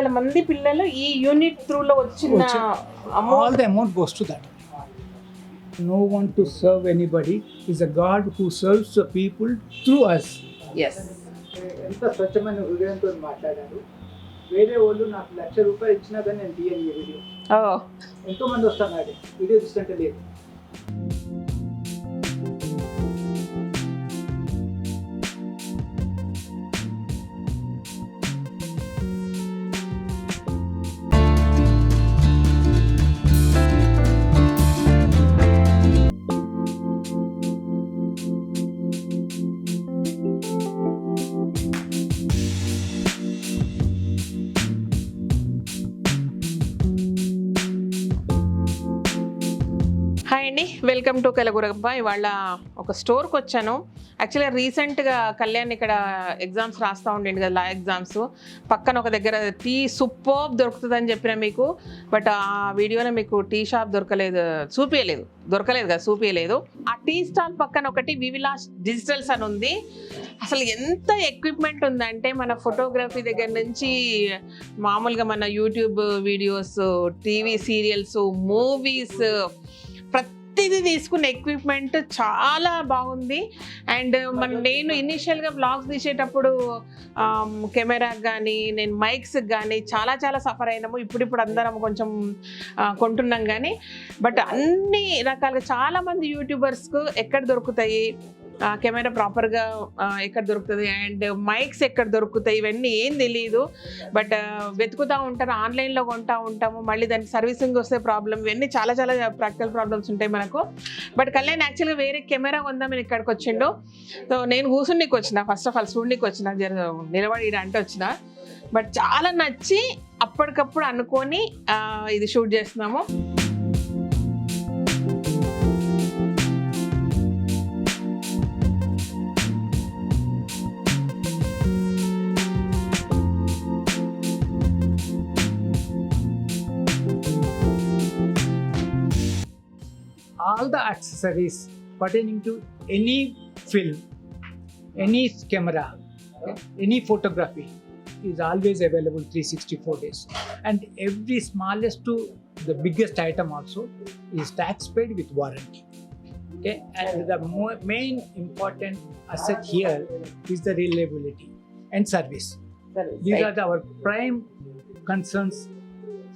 300 మంది పిల్లలు ఈ యూనిట్ త్రూలో వచ్చిన all the amount goes to that. No one to serve anybody is a God who serves the people through us. yes ఎంత స్వచ్ఛమైన హృదయంతో మాట్లాడారు. వేరే వాళ్ళు నాకు ₹1,00,000 ఇచ్చినా కానీ నేను తీయని వీడియో. ఎంతో మంది వస్తున్నారు వీడియో చూస్తుంటే లేదు. హాయ్ అండి, వెల్కమ్ టు కలగురబ్బ. ఇవాళ ఒక స్టోర్కి వచ్చాను. యాక్చువల్గా రీసెంట్గా కళ్యాణ్ ఇక్కడ ఎగ్జామ్స్ రాస్తూ ఉండేది కదా, లా ఎగ్జామ్స్. పక్కన ఒక దగ్గర టీ సూపర్బ్ దొరుకుతుందని చెప్పిన మీకు, బట్ ఆ వీడియోలో మీకు టీ షాప్ చూపించలేదు. ఆ టీ స్టాల్ పక్కన ఒకటి వివిలాష్ డిజిటల్స్ అని ఉంది. అసలు ఎంత ఎక్విప్మెంట్ ఉందంటే మన ఫోటోగ్రఫీ దగ్గర నుంచి మామూలుగా మన YouTube videos, TV serials, movies, ప్రతిదీ తీసుకున్న ఎక్విప్మెంట్ చాలా బాగుంది. అండ్ నేను ఇనీషియల్గా వ్లాగ్స్ తీసేటప్పుడు కెమెరాకి కానీ నేను మైక్స్కి కానీ చాలా సఫర్ అయినాము. ఇప్పుడు అందరం కొంచెం కొంటున్నాం కానీ, బట్ అన్ని రకాలుగా చాలామంది యూట్యూబర్స్కు ఎక్కడ దొరుకుతాయి, కెమెరా ప్రాపర్గా ఎక్కడ దొరుకుతుంది అండ్ మైక్స్ ఎక్కడ దొరుకుతాయి, ఇవన్నీ ఏం తెలియదు. బట్ వెతుకుతూ ఉంటారు, ఆన్లైన్లో కొంటూ ఉంటాము. మళ్ళీ దానికి సర్వీసింగ్ వస్తే ప్రాబ్లం, ఇవన్నీ చాలా ప్రాక్టికల్ ప్రాబ్లమ్స్ ఉంటాయి మనకు. బట్ కళ్యాణ్ యాక్చువల్గా వేరే కెమెరా కొందామని ఇక్కడికి వచ్చిండు. సో నేను కూర్చునికి వచ్చిన, ఫస్ట్ ఆఫ్ ఆల్ చూడడానికి వచ్చిన, నిలబడి అంటే వచ్చిన. బట్ చాలా నచ్చి అప్పటికప్పుడు అనుకొని ఇది షూట్ చేస్తున్నాము. All the accessories pertaining to any film, any camera, okay, any photography is always available 364 days. And every smallest to the biggest item also is tax paid with warranty. Okay, and the main important asset here is the reliability and service. These are our prime concerns.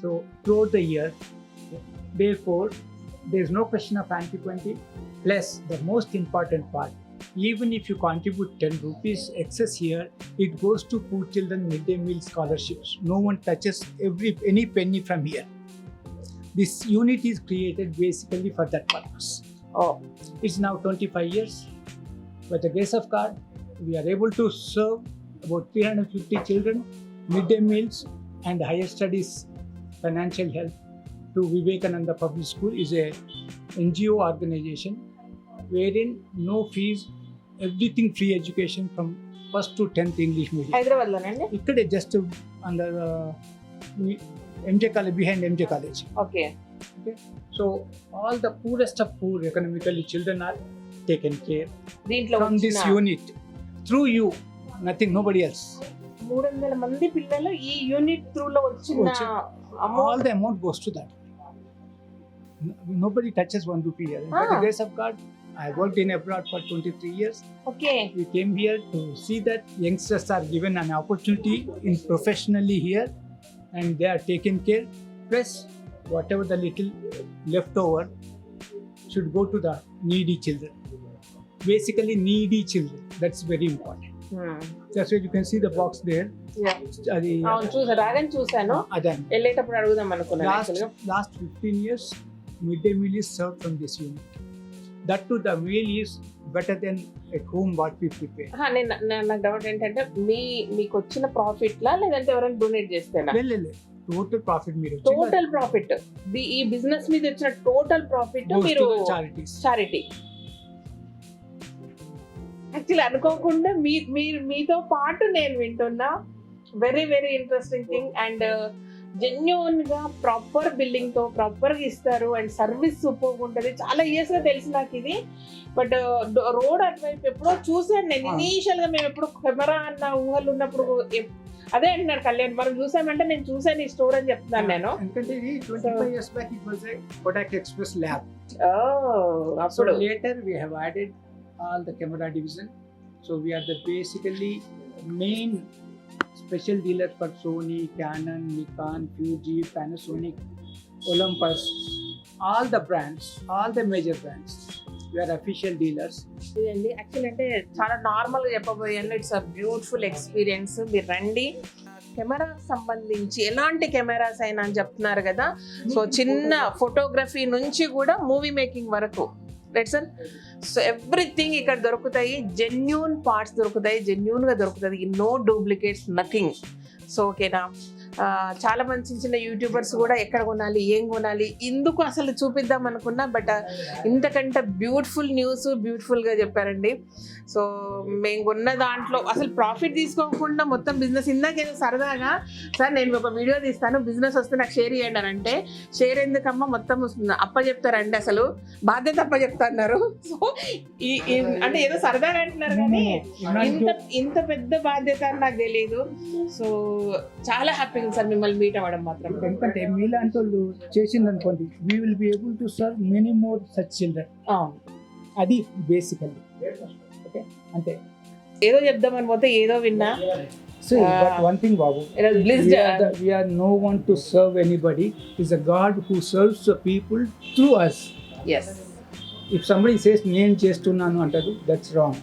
So throughout the year, therefore, there is no question of anti-20. Plus, the most important part, even if you contribute 10 rupees excess here, it goes to poor children midday meal scholarships. No one touches any penny from here. This unit is created basically for that purpose. It's now 25 years. By the grace of God, we are able to serve about 350 children, midday meals and higher studies, financial help. To Vivekananda Public School is a NGO organization wherein no fees, everything free education from 1st to 10th English medium. Hyderabad లోనండి? Ikkade just under MJ College, behind MJ College. Okay. So all the poorest of poor economically children are taken care from this unit through you, nothing, nobody else. 300 మంది పిల్లలు ఈ unit త్రూలో వచ్చిన all the amount goes to that. Nobody touches 1 rupee here. By the grace of God, I worked in abroad for 23 years. Okay. We came here to see that youngsters are given an opportunity in professionally here and they are taken care. Plus, whatever the little leftover should go to the needy children. Basically, needy children. That's very important. That's why you can see the box there. చూసాను, వెళ్ళేటప్పుడు అడుగుదాం అనుకున్నాను. Last 15 years, midday meal is served from this unit. That too, the meal is better than at home what we prepare. నాకు doubt ఏంటంటే మీకు వచ్చిన profit లా లేదంటే ఎవరైనా డొనేట్ చేస్తేనా? టోటల్ ప్రాఫిట్ మీరు టోటల్ ప్రాఫిట్ ఈ బిజినెస్ మీద వచ్చిన టోటల్ ప్రాఫిట్ మీరు చారిటీ. యాక్చువల్లీ అనుకోకుండా మీతో పాటు నేను వింటున్నా. Very interesting thing. And genuine గా ప్రాపర్ బిల్డింగ్ తో ప్రాపర్ గా ఇస్తారు అండ్ సర్వీస్ సూపర్ ఉంటుంది. చాలా ఇయర్స్ గా తెలుసు నాకు ఇది. బట్ రోడ్ అటువైపు ఎప్పుడో చూసాను నేను. ఇనీషియల్ గా మేము ఎప్పుడు కెమెరా అన్న ఊహలు ఉన్నప్పుడు అదే అంటున్నారు కళ్యాణ్, మనం చూసామంటే నేను చూసాను ఈ స్టోర్ అని చెప్తున్నాను నేను. ఎందుకంటే ఇది 25 years back it was a Kodak Express lab. Oh, So అప్పుడు later we have added all the camera division. So we are the basically main special dealer for Sony, Canon, Nikon, Fuji, Panasonic, Olympus, all the brands, all the major brands. We are official dealers. ఇదండి actual అంటే చాలా నార్మల్గా చెప్పబోయాను. It's a beautiful experience. మీరు రండి. Camera సంబంధించి ఎలాంటి cameras అయినా అని చెప్తున్నారు కదా, సో చిన్న ఫోటోగ్రఫీ నుంచి కూడా మూవీ మేకింగ్ వరకు రైట్ సార్. సో ఎవ్రీథింగ్ ఇక్కడ దొరుకుతాయి. జెన్యూన్ పార్ట్స్ దొరుకుతాయి, జెన్యూన్గా దొరుకుతుంది, నో డూప్లికేట్స్, నథింగ్. సో ఓకేనా. చాలా మంది చిన్న చిన్న యూట్యూబర్స్ కూడా ఎక్కడ కొనాలి, ఏం కొనాలి, ఇందుకు అసలు చూపిద్దాం అనుకున్నా, బట్ ఇంతకంటే బ్యూటిఫుల్ న్యూస్ బ్యూటిఫుల్గా చెప్పారండి. సో మేము కొన్న దాంట్లో అసలు ప్రాఫిట్ తీసుకోకుండా మొత్తం బిజినెస్. ఇందాకేదో సరదాగా సార్ నేను ఒక వీడియో తీస్తాను, బిజినెస్ వస్తే నాకు షేర్ చేయండి అని అంటే, షేర్ ఎందుకమ్మా మొత్తం అప్ప చెప్తారండి, అసలు బాధ్యత అప్ప చెప్తున్నారు. సో అంటే ఏదో సరదాగా అంటున్నారు కానీ ఇంత పెద్ద బాధ్యత అని నాకు తెలియదు. సో చాలా హ్యాపీ సార్ మిమ్మల్ని మీట్ అవ్వడం మాత్రం. ఎందుకంటే మీలాంటి వాళ్ళు చేసింది అనుకోండి, we will be able to serve many more such children. అది బేసికల్లీ ఓకే. అంతే, ఏదో చెప్దామని పోతే ఏదో విన్నా. So but one thing Babu, we are no one to serve anybody. Is a God who serves the people through us. Yes. If somebody says నేను చేస్తున్నాను అంటారు, that's wrong.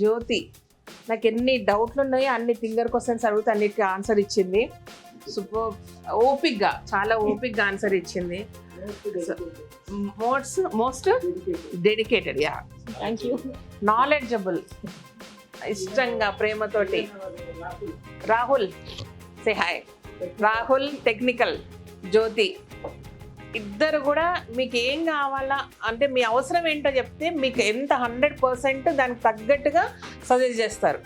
జ్యోతి నాకు ఎన్ని డౌట్లు ఉన్నాయో అన్ని ఫింగర్ క్వశ్చన్స్ అడిగితే అన్నిటికీ ఆన్సర్ ఇచ్చింది. సూపర్ ఓపిక్గా, చాలా ఓపిక్గా ఆన్సర్ ఇచ్చింది. Most dedicated. Yeah, thank you. Knowledgeable, ఇష్టంగా ప్రేమతోటి. Rahul say hi. Rahul technical, Jyothi ఇద్దరు కూడా మీకు ఏం కావాలా అంటే మీ అవసరం ఏంటో చెప్తే మీకు ఎంత 100% దానికి తగ్గట్టుగా సజెస్ట్ చేస్తారు.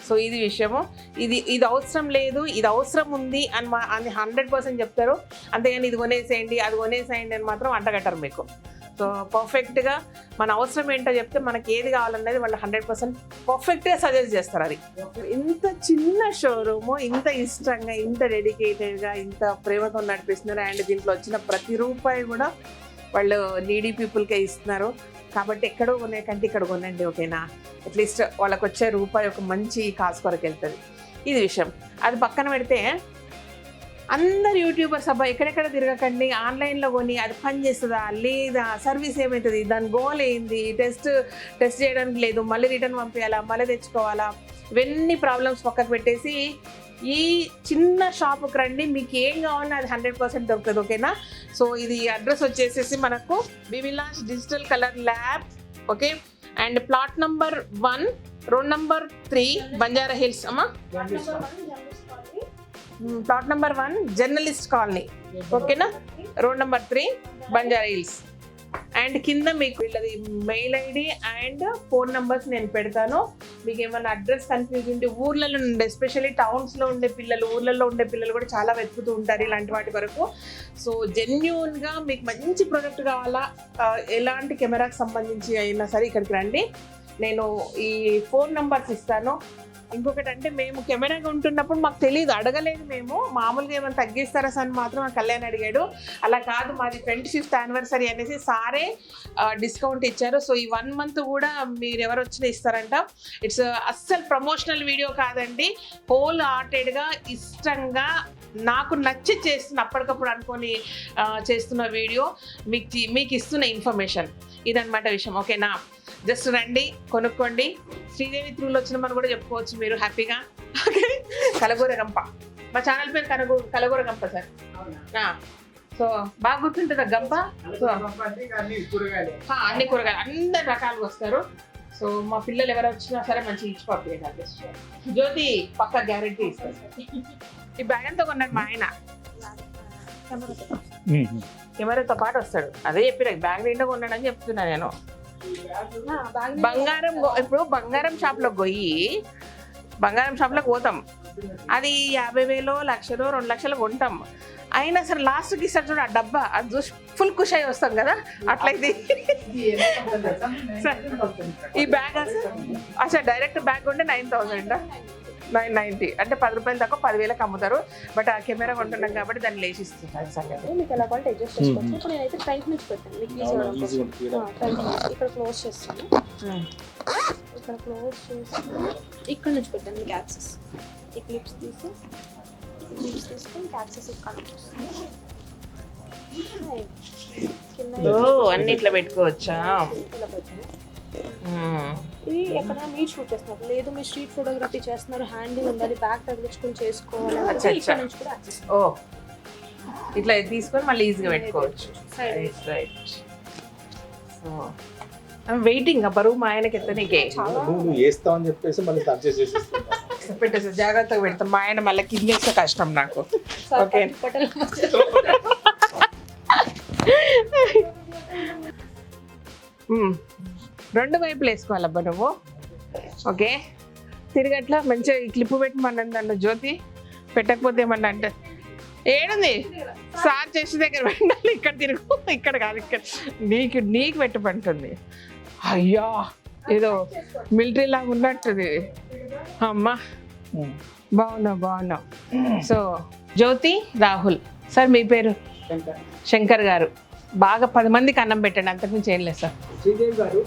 సో ఇది విషయము. ఇది అవసరం లేదు, ఇది అవసరం ఉంది అని 100% చెప్తారు. అంతేగాని ఇది కొనేసేయండి, అది కొనేసేయండి అని మాత్రం అంటగట్టరు మీకు. సో పర్ఫెక్ట్గా మన అవసరం ఏంటో చెప్తే మనకి ఏది కావాలన్నది వాళ్ళు 100% పర్ఫెక్ట్గా సజెస్ట్ చేస్తారు. అది ఇంత చిన్న షోరూము ఇంత ఇష్టంగా, ఇంత డెడికేటెడ్గా, ఇంత ప్రేమతో నడిపిస్తున్నారు. అండ్ దీంట్లో వచ్చిన ప్రతి రూపాయి కూడా వాళ్ళు నీడీ పీపుల్కే ఇస్తున్నారు. కాబట్టి ఎక్కడో కొనే కంటే ఇక్కడ కొనండి, ఓకేనా. అట్లీస్ట్ వాళ్ళకి వచ్చే రూపాయి ఒక మంచి కాసు కొరకు వెళ్తుంది. ఇది విషయం. అది పక్కన పెడితే అందరు యూట్యూబర్స్ అబ్బా ఎక్కడెక్కడ తిరగకండి, ఆన్లైన్లో కొని అది పని చేస్తుందా లేదా, సర్వీస్ ఏమవుతుంది, దాని గోల్ ఏంది, టెస్ట్ చేయడానికి లేదు, మళ్ళీ రిటర్న్ పంపించాలా, మళ్ళీ తెచ్చుకోవాలా, ఇవన్నీ ప్రాబ్లమ్స్ పక్కకు పెట్టేసి ఈ చిన్న షాపుకి రండి. మీకు ఏం కావాలో అది 100% దొరుకుతుంది, ఓకేనా. సో ఇది అడ్రస్ వచ్చేసేసి మనకు Vivilash digital colour lab, okay. And plot number 1, road number 3, Banjara Hills అమ్మా. ప్లాట్ నెంబర్ 1 జర్నలిస్ట్ కాలనీ, ఓకేనా. Road number 3 Banjara Hills. And కింద మీకు వీళ్ళది mail ID and phone numbers నేను పెడతాను. మీకు ఏమైనా అడ్రస్ కన్ఫ్యూజ్ ఉంటే ఊర్లలో ఉండే, ఎస్పెషల్లీ టౌన్స్లో ఉండే పిల్లలు, ఊర్లలో ఉండే పిల్లలు కూడా చాలా వెతుకుతూ ఉంటారు ఇలాంటి వాటి వరకు. సో జెన్యూన్గా మీకు మంచి ప్రోడక్ట్ కావాలా, ఎలాంటి కెమెరాకి సంబంధించి అయినా సరే ఇక్కడికి రండి. నేను ఈ ఫోన్ నెంబర్స్ ఇస్తాను. ఇంకొకటి అంటే మేము కెమెరాగా ఉంటున్నప్పుడు మాకు తెలియదు, అడగలేదు. మేము మామూలుగా ఏమైనా తగ్గిస్తారా సార్ అని మాత్రం కళ్యాణ్ అడిగాడు. అలా కాదు, మాది 25th యానివర్సరీ అనేసి సారే డిస్కౌంట్ ఇచ్చారు. సో ఈ 1 month కూడా మీరు ఎవరు వచ్చినా ఇస్తారంట. ఇట్స్ అస్సలు ప్రమోషనల్ వీడియో కాదండి, హోల్ హార్టెడ్గా ఇష్టంగా నాకు నచ్చి చేస్తున్న, అప్పటికప్పుడు అనుకొని చేస్తున్న వీడియో, మీకు ఇస్తున్న ఇన్ఫర్మేషన్ ఇదన్నమాట విషయం, ఓకేనా. జస్ట్ రండి, కొనుక్కోండి. శ్రీదేవి త్రూలో వచ్చిన మనం కూడా చెప్పుకోవచ్చు మీరు హ్యాపీగా. ఓకే, కలగూర గంప, మా ఛానల్ పేరు కలగూర గంప సార్. సో బాగా గుర్తుంటుందా గంప? అన్ని కూరగాయలు అందరు రకాలుగా వస్తారు. సో మా పిల్లలు ఎవరు వచ్చినా సరే మంచి ఇచ్చి పంపించాలి. జ్యోతి పక్క గ్యారెంటీ ఇస్తారు. ఈ బ్యాగ్ అంతా కొన్నాడు మా ఆయన, కెమెరాతో పాటు వస్తాడు. అదే చెప్పిన బ్యాగ్ నిండా కొన్నాడు అని చెప్తున్నా నేను. బంగారం ఇప్పుడు బంగారం షాప్లోకి పోతాం, అది 50,000 1,00,000 2 లక్షలు కొంటాం. అయినా సరే లాస్ట్కి ఇస్తాడు చూడు ఆ డబ్బా, అది చూసి ఫుల్ ఖుషి అయి వస్తాం కదా. అట్లయితే ఈ బ్యాగ్ అసలు డైరెక్ట్ బ్యాగ్ ఉంటే 9,000 990 అంటే 10 రూపాయలు తక్కువ 10,000కి అమ్ముతారు. బట్ ఆ కెమెరా కొంటున్నాం కాబట్టి దాన్ని లేచిస్తున్నారు. మీకు ఎలా కావాలంటే అడ్జస్ట్ చేసుకోవచ్చు. ఇప్పుడు నేనైతే ఫ్రంట్ నుంచి పెట్టాను, మీకు ఇక్కడ క్లోజ్ చేస్తాను. ఇక్కడ క్లోజ్ చేసి ఇక్కడ నుంచి పెట్టాను మీకు యాక్సెస్. ఈ క్లిప్స్ తీసుకొని యాక్సెస్ ఇక్కడ అన్ని ఇట్లా పెట్టుకోవచ్చా? ఇలా పెట్టాను. ఇది ఎక్కడ మీరు షూట్ చేస్తున్నారు, లేదు మీరు స్ట్రీట్ ఫోటోగ్రఫీ చేస్తున్నారు, హ్యాండిల్ ఉండాలి, బ్యాగ్ తగిలించుకొని చేసుకోవాలి, ఇక్కడ నుంచి కూడా యాక్సెస్. ఓ ఇట్లా తీసుకొని మళ్ళీ ఈజీగా పెట్టుకోవచ్చు. రైట్. సో వెయిటింగ్ బరువు మా ఆయనకి ఎత్తనీకే నువ్వు వేస్తావు అని చెప్పేసి మళ్ళీ పర్చేస్ చేసేస్తాను. పెట్టేసి జాగ్రత్తగా పెడతాం. మా ఆయన మళ్ళీ కిందేస్తే కష్టం నాకు. ఓకే, రెండు వైపులు వేసుకోవాలబ్బా నువ్వు. ఓకే, తిరిగట్లా మంచిగా ఈ క్లిప్ పెట్టమన్నది నన్ను జ్యోతి. పెట్టకపోతే ఏమన్నా అంటే ఏడుంది సార్ చేసి దగ్గర పెట్టాలి, ఇక్కడ తిరుగు, ఇక్కడ కాదు, ఇక్కడ నీకు పెట్టమంటుంది. అయ్యా ఏదో మిలిటరీ లాగా ఉన్నట్టుది. అమ్మా బాగున్నా. సో జ్యోతి రాహుల్ సార్, మీ పేరు? శంకర్ గారు. బాగా 10 మందికి అన్నం పెట్టండి, అంతకుమించి ఏం లేదు సార్. శ్రీదేవి గారు,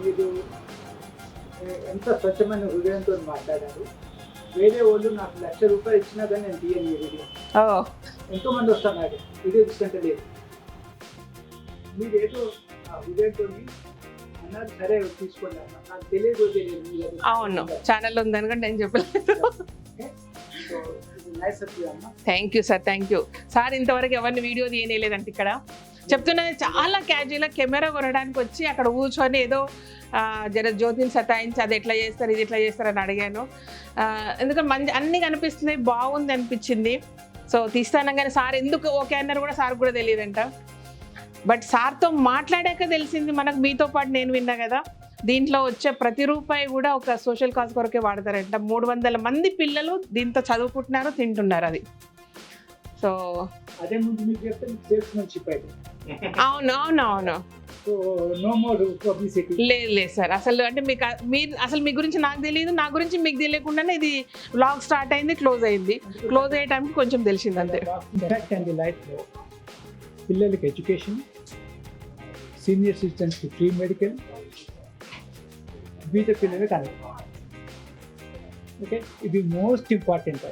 మీరు ఎంత స్వచ్ఛమైన హృదయంతో మాట్లాడారు. వేరే వాళ్ళు నాకు ₹1,00,000 ఇచ్చినా కానీ నేను తీయను ఈ వీడియో. ఎంతో మంది వస్తున్నారు, వీడియో తీసుకుంటే లేదు. మీరు ఏదో హృదయంతో అన్నారు, సరే తీసుకోండి అన్న. నాకు తెలియదు. అవును, ఛానల్ ఉందని కూడా నేను చెప్పలేదు. Thank you sir, thank you sir. ఇంతవరకు ఎవరిని వీడియో తీయలేదంటే ఇక్కడ చెప్తున్నది చాలా క్యాజువల్గా కెమెరా కొనడానికి వచ్చి అక్కడ కూర్చొని ఏదో జర జ్యోతిని సతాయించి అది ఎట్లా చేస్తారు ఇది ఎట్లా చేస్తారు అని అడిగాను. ఎందుకంటే మంచి అన్నీ కనిపిస్తున్నాయి, బాగుంది అనిపించింది. సో తీస్తాను కానీ సార్ ఎందుకు ఓకే అన్నారు కూడా సార్ కూడా తెలియదంట. బట్ సార్తో మాట్లాడాక తెలిసింది మనకు. మీతో పాటు నేను విన్నా కదా, దీంట్లో వచ్చే ప్రతి రూపాయి కూడా ఒక సోషల్ కాజ్ కొరకే వాడతారంట. 300 మంది పిల్లలు దీంతో చదువుకుంటున్నారు, తింటున్నారు. అది సో అదే ముందు మీకు చెప్తే సేల్స్మెన్షిప్ అయితే. అవును. లేదు సార్, అసలు అంటే మీరు అసలు మీ గురించి నాకు తెలియదు, నా గురించి మీకు తెలియకుండానే ఇది వ్లాగ్ స్టార్ట్ అయింది, క్లోజ్ అయ్యే టైంకి కొంచెం తెలిసింది అంతే. ఇంపాక్ట్ అండ్ లైఫ్లో పిల్లలకి ఎడ్యుకేషన్, సీనియర్ సిటిజన్స్కి ఫ్రీ మెడికల్, బీద పిల్లలకి అన్ని. ఓకే, ఇది మోస్ట్ ఇంపార్టెంట్.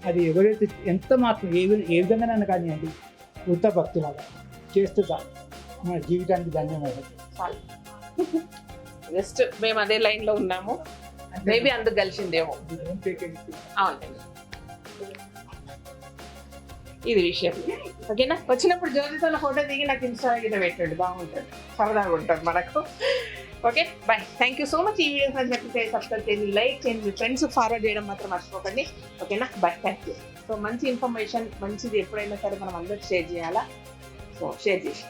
అది ఎవరైతే ఎంత మాత్రం ఏ విధంగానైనా కానివ్వండి, వృత్త భక్తులాగా చేస్తూ చాలు, మన జీవితానికి ధన్యవాదాలు. జస్ట్ మేము అదే లైన్లో ఉన్నాము, మేబీ అందుకు కలిసిందేమో. అవునండి, ఇది విషయం. ఓకేనా, వచ్చినప్పుడు జ్యోతితో ఫోటో దిగి నాకు ఇన్స్టాగ్రామ్లో పెట్టండి, బాగుంటుంది, సరదాగా ఉంటుంది మనకు. Okay, bye. Thank you so much. ఈ వీడియోస్ నచ్చినట్లయితే సబ్స్క్రైబ్ చేయండి, లైక్ చేయండి, మీ ఫ్రెండ్స్ ఫార్వర్డ్ చేయడం మాత్రం మర్చిపోకండి. ఓకేనా, బాయ్. Thank you. సో మంచి ఇన్ఫర్మేషన్, మంచిది ఎప్పుడైనా సరే మనం అందరికి షేర్ చేయాలా. సో షేర్ చేసి